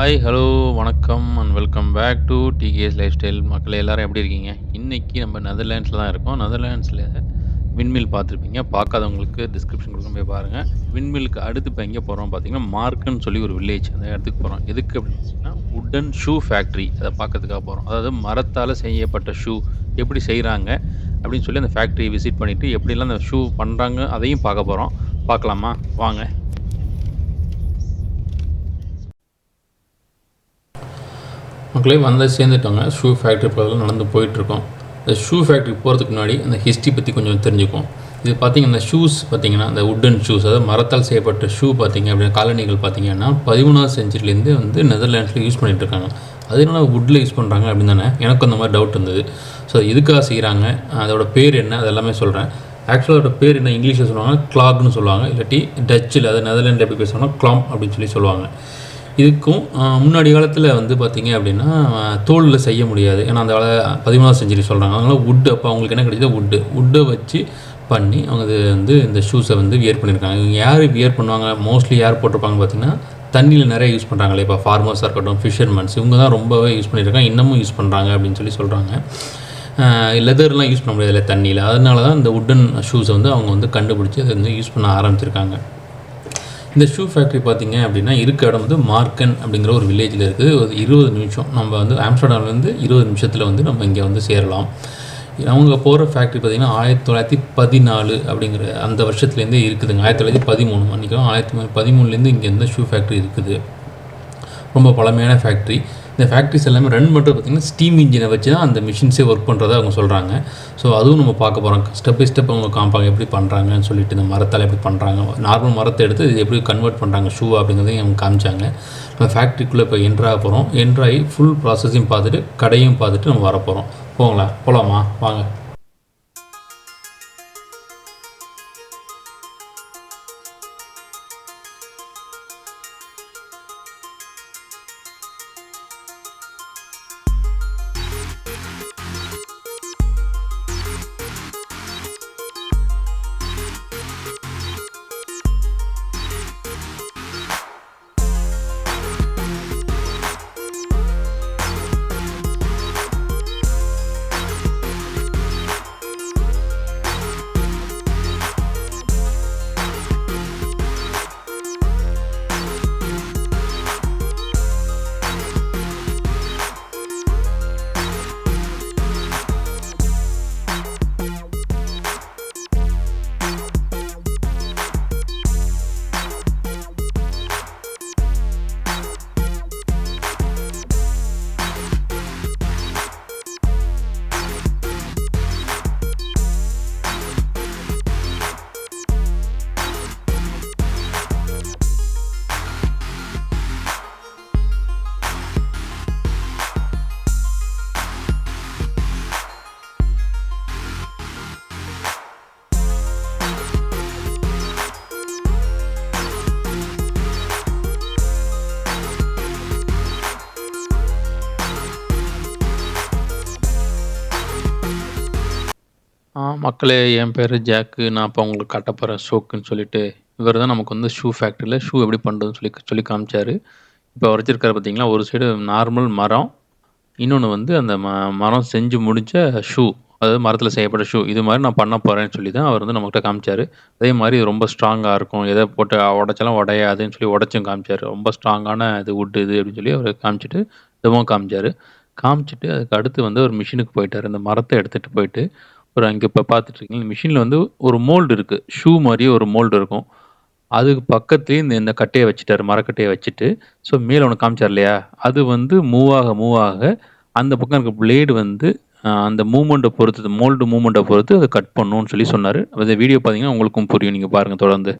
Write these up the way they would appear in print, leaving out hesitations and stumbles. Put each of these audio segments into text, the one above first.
Hi, hello, வணக்கம் and welcome back to TKS lifestyle. மக்களே எல்லாரும் எப்படி இருக்கீங்க? இன்னைக்கு நம்ம நெதர்லாண்ட்ஸ்ல தான் இருக்கோம். நெதர்லாண்ட்ஸ்ல விண்மில் பார்த்துருப்பீங்க. பார்க்காதவங்களுக்கு டிஸ்கிரிப்ஷன் குடுக்குறேன் போய் பாருங்க. விண்மில்லுக்கு அடுத்து இப்போ எங்கே போறோம் பார்த்தீங்கன்னா, மார்க்குன்னு சொல்லி ஒரு வில்லேஜ் அந்த இடத்துக்கு போறோம். எதுக்கு அப்படின்னு பார்த்தீங்கன்னா, வுட்டன் ஷூ ஃபேக்டரி அத பார்க்கறதுக்காக போறோம். அதாவது மரத்தால செய்யப்பட்ட ஷூ எப்படி செய்றாங்க அப்படின்னு சொல்லி அந்த ஃபேக்டரியை விசிட் பண்ணிட்டு எப்படிலாம் அந்த ஷூ பண்றாங்க அதையும் பார்க்க போறோம். பார்க்கலாமா? வாங்க. மக்களே வந்து சேர்ந்துட்டோங்க. ஷூ ஃபேக்ட்ரி பக்கத்தில் நடந்து போயிட்டுருக்கோம். இந்த ஷூ ஃபேக்ட்ரி போகிறதுக்கு முன்னாடி அந்த ஹிஸ்ட்ரி பற்றி கொஞ்சம் தெரிஞ்சுக்குவோம். இது பார்த்திங்கன்னா ஷூஸ் பார்த்திங்கன்னா அந்த வுட்டன் ஷூஸ், அதாவது மரத்தால் செய்யப்பட்ட ஷூ பார்த்திங்க அப்படின்னா காலனிகள் பார்த்திங்கன்னா 13ஆம் செஞ்சுரிலேருந்து வந்து நெதர்லாண்ட்ஸில் யூஸ் பண்ணிகிட்ருக்காங்க. அதனால வுட்டில் யூஸ் பண்ணுறாங்க அப்படின்னு தானே எனக்கு அந்த மாதிரி டவுட் இருந்தது. ஸோ எதுக்காக செய்கிறாங்க, அதோட பேர் என்ன, அது எல்லாமே சொல்கிறேன். ஆக்சுவலாக அதோட பேர் என்ன இங்கிலீஷில் சொல்லுவாங்க, கிளாக்னு சொல்லுவாங்க. இல்லாட்டி டச்சில் அதாவது நெதர்லாண்டில் எப்படி பேசுவாங்கன்னா கிளாம் அப்படின்னு சொல்லி சொல்லுவாங்க. இதுக்கும் முன்னாடி காலத்தில் வந்து பார்த்திங்க அப்படின்னா தோலில் செய்ய முடியாது. ஏன்னா அந்த 13ஆம் செஞ்சுரி சொல்கிறாங்க. அதனால் வுட்டு, அப்போ அவங்களுக்கு என்ன கிடைச்சது வுட்டை வச்சு பண்ணி அவங்க இது வந்து இந்த ஷூஸை வந்து வியர் பண்ணியிருக்காங்க. இவங்க யார் வியர் பண்ணுவாங்க, மோஸ்ட்லி யார் போட்டிருப்பாங்க பார்த்திங்கன்னா தண்ணியில் நிறைய யூஸ் பண்ணுறாங்களே, இப்போ ஃபார்மர்ஸாக இருக்கட்டும், ஃபிஷர்மேன்ஸ், இவங்க தான் ரொம்பவே யூஸ் பண்ணியிருக்காங்க, இன்னமும் யூஸ் பண்ணுறாங்க அப்படின்னு சொல்லி சொல்கிறாங்க. லெதர்லாம் யூஸ் பண்ண முடியாதுல்ல தண்ணியில், அதனால தான் இந்த வுட்டன் ஷூஸை வந்து அவங்க வந்து கண்டுபிடிச்சி அதை வந்து யூஸ் பண்ண ஆரம்பிச்சிருக்காங்க. இந்த ஷூ ஃபேக்ட்ரி பார்த்திங்க அப்படின்னா இருக்க இடம் வந்து மார்க்கன் அப்படிங்கிற ஒரு வில்லேஜில் இருக்குது. ஒரு 20 நிமிஷம் நம்ம வந்து ஆம்ஸ்டர்டாம்லேருந்து 20 நிமிஷத்தில் வந்து நம்ம இங்கே வந்து சேரலாம். அவங்க போகிற ஃபேக்ட்ரி பார்த்திங்கன்னா 1914 அப்படிங்கிற அந்த வருஷத்துலேருந்தே இருக்குதுங்க. 1913 மன்னிக்கிறோம், 1913லேருந்து இங்கே இந்த ஷூ ஃபேக்ட்ரி இருக்குது. ரொம்ப பழமையான ஃபேக்ட்ரி. இந்த ஃபேக்ட்ரிஸ் எல்லாமே ரன் பண்ணுறது பார்த்திங்கன்னா ஸ்டீம் இன்ஜினை வச்சு தான் அந்த மிஷின்ஸே ஒர்க் பண்ணுறதா அவங்க சொல்கிறாங்க. ஸோ அதுவும் நம்ம பார்க்க போகிறோம். ஸ்டெப் பை ஸ்டெப் அவங்க காமிப்பாங்க எப்படி பண்ணுறாங்கன்னு சொல்லிட்டு. இந்த மரத்தால் எப்படி பண்ணுறாங்க, நார்மல் மரத்தை எடுத்து இது எப்படி கன்வெர்ட் பண்ணுறாங்க ஷூ அப்படிங்கிறதையும் அவங்க காமிச்சாங்க. நம்ம ஃபேக்ட்ரிக்குள்ளே இப்போ என்ட்ராக போகிறோம். என்ட்ராகி ஃபுல் ப்ராசஸையும் பார்த்துட்டு கடையும் பார்த்துட்டு நம்ம வர போகிறோம். போகலாமா வாங்க. மக்களே, என் பேர் ஜாக்கு. நான் இப்போ உங்களுக்கு காட்ட போகிறேன் ஷோக்குன்னு சொல்லிட்டு. இவர் தான் நமக்கு வந்து ஷூ ஃபேக்ட்ரியில் ஷூ எப்படி பண்ணுறதுன்னு சொல்லி சொல்லி காமிச்சார். இப்போ வரைச்சிருக்காரு பார்த்தீங்களா, ஒரு சைடு நார்மல் மரம், இன்னொன்று வந்து அந்த மரம் செஞ்சு முடித்த ஷூ, அதாவது மரத்தில் செய்யப்பட்ட ஷூ. இது மாதிரி நான் பண்ண போகிறேன்னு சொல்லி தான் அவர் வந்து நம்மகிட்ட காமிச்சார். அதே மாதிரி இது ரொம்ப ஸ்ட்ராங்காக இருக்கும், எதை போட்டு உடைச்சாலும் உடையாதுன்னு சொல்லி உடச்சும் காமிச்சார். ரொம்ப ஸ்ட்ராங்கான இது வுட் இது அப்படின்னு சொல்லி அவர் காமிச்சிட்டு இதுவும் காமிச்சார். காமிச்சிட்டு அதுக்கு அடுத்து வந்து ஒரு மிஷினுக்கு போயிட்டார். அந்த மரத்தை எடுத்துகிட்டு போயிட்டு ஒரு அங்கே இப்போ பார்த்துட்ருக்கீங்க மிஷினில் வந்து ஒரு மோல்டு இருக்குது. ஷூ மாதிரியே ஒரு மோல்டு இருக்கும். அதுக்கு பக்கத்துலேயே இந்த கட்டையை வச்சுட்டாரு, மரக்கட்டையை வச்சுட்டு. ஸோ மேலே ஒன்று காமிச்சார் இல்லையா, அது வந்து மூவ் ஆக அந்த பக்கம் இருக்க பிளேடு வந்து அந்த மூவ்மெண்ட்டை பொறுத்து, மோல்டு மூவ்மெண்ட்டை பொறுத்து அதை கட் பண்ணணும்னு சொல்லி சொன்னார். அந்த வீடியோ பார்த்தீங்கன்னா உங்களுக்கும் புரியும், நீங்கள் பாருங்கள் தொடர்ந்து.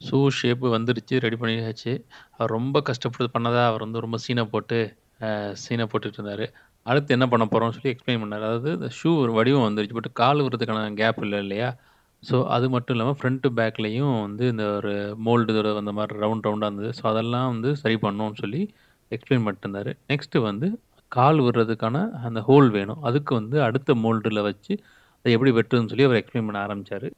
ஷூ ஷேப்பு வந்துருச்சு. ரெடி பண்ணியாச்சு. அவர் ரொம்ப கஷ்டப்பட்டு பண்ணதா அவர் வந்து ரொம்ப சீன போட்டுட்டு இருந்தாரு. அடுத்து என்ன பண்ண போறோம்னு சொல்லி எக்ஸ்ப்ளைன் பண்ணாரு. அதாவது இந்த ஷூ ஒரு வடிவம் வந்துருச்சு. பட் கால் விடுறதுக்கான கேப் இல்ல இல்லையா? ஸோ அது மட்டும் இல்லாம ஃப்ரண்ட் பேக்லயும் வந்து இந்த ஒரு மோல்டு அந்த மாரி ரவுண்டா இருந்தது. ஸோ அதெல்லாம் வந்து சரி பண்ணணும்னு சொல்லி எக்ஸ்ப்ளைன் பண்ணிட்டு இருந்தாரு. நெக்ஸ்ட்டு வந்து கால் விடுறதுக்கான அந்த ஹோல் வேணும். அதுக்கு வந்து அடுத்த மோல்டுல வச்சு அத எப்படி வெட்டுறதுன்னு சொல்லி அவர் எக்ஸ்ப்ளைன் பண்ண ஆரம்பிச்சாரு.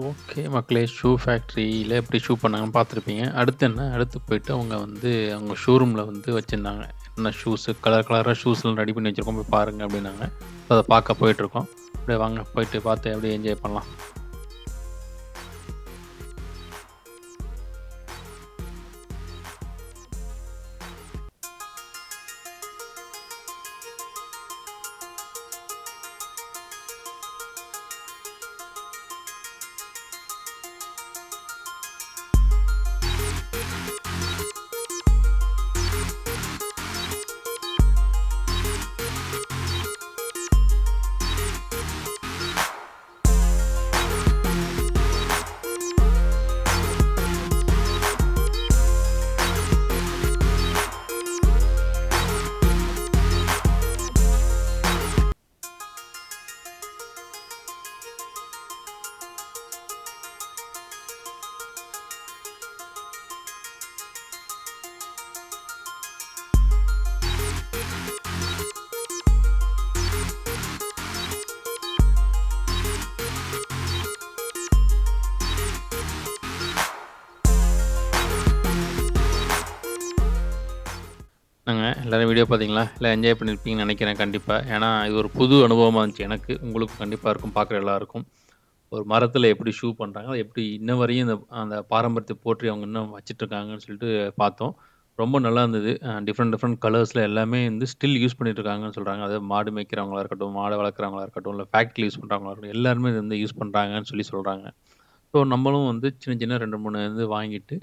ஓகே மக்களே! ஷூ ஃபேக்ட்ரியில எப்படி ஷூ பண்ணாங்கன்னு பார்த்துருப்பீங்க. அடுத்து என்ன? அடுத்து போயிட்டு அவங்க வந்து அவங்க ஷோரூம்ல வந்து வச்சிருந்தாங்க. என்ன ஷூஸு கலர் கலரா ஷூஸ்லாம் ரெடி பண்ணி வச்சிருக்கோம். போய் பாருங்க அப்டின்னாங்க. அத பார்க்க போயிட்டுருக்கோம். அப்படியே வாங்க போயிட்டு பார்த்து அப்படியே என்ஜாய் பண்ணலாம். எல்லாரும் வீடியோ பார்த்தீங்களா? எல்லாம் என்ஜாய் பண்ணியிருப்பீங்கன்னு நெனைக்கிறேன் கண்டிப்பா. ஏன்னா, இது ஒரு புது அனுபவமா இருந்துச்சு எனக்கு. உங்களுக்கும் கண்டிப்பா இருக்கும், பார்க்குற எல்லாருக்கும். ஒரு மரத்தில எப்படி ஷூ பண்றாங்க, அது எப்படி இன்ன வரையும் அந்த அந்த பாரம்பரியத்த போற்றி அவங்க இன்னும் வச்சுட்டுருக்காங்கன்னு சொல்லிட்டு பார்த்தோம். ரொம்ப நல்லா இருந்தது. டிஃப்ரெண்ட் டிஃப்ரெண்ட் கலர்ஸ்ல எல்லாமே வந்து ஸ்டில் யூஸ் பண்ணிட்டு இருக்காங்கன்னு சொல்றாங்க. அதாவது மாடு மேய்க்கிறவங்களா இருக்கட்டும், மாடு வளர்க்குறவங்களா இருக்கட்டும், இல்ல ஃபேக்ட்ரில யூஸ் பண்றவங்களா இருக்கட்டும், எல்லாருமே இத வந்து யூஸ் பண்றாங்கன்னு சொல்லி சொல்றாங்க. ஸோ நம்மளும் வந்து சின்ன சின்ன 2, 3 வந்து வாங்கிட்டு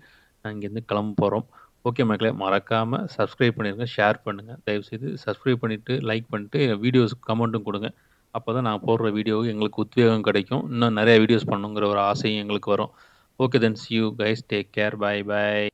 இங்கேருந்து கிளம்ப போறோம். ஓகே மக்களே! மறக்காம சப்ஸ்கிரைப் பண்ணிருங்க, ஷேர் பண்ணுங்க. தயவுசெய்து சப்ஸ்கிரைப் பண்ணிட்டு, லைக் பண்ணிட்டு வீடியோஸ்க்கு கமெண்ட்டும் குடுங்க. அப்பதான் நான் போடுற வீடியோ எங்களுக்கு உத்வேகம் கிடைக்கும். இன்னும் நெறைய வீடியோஸ் பண்ணணுங்கிற ஒரு ஆசையும் எங்களுக்கு வரும். Okay then C you guys take care. Bye bye.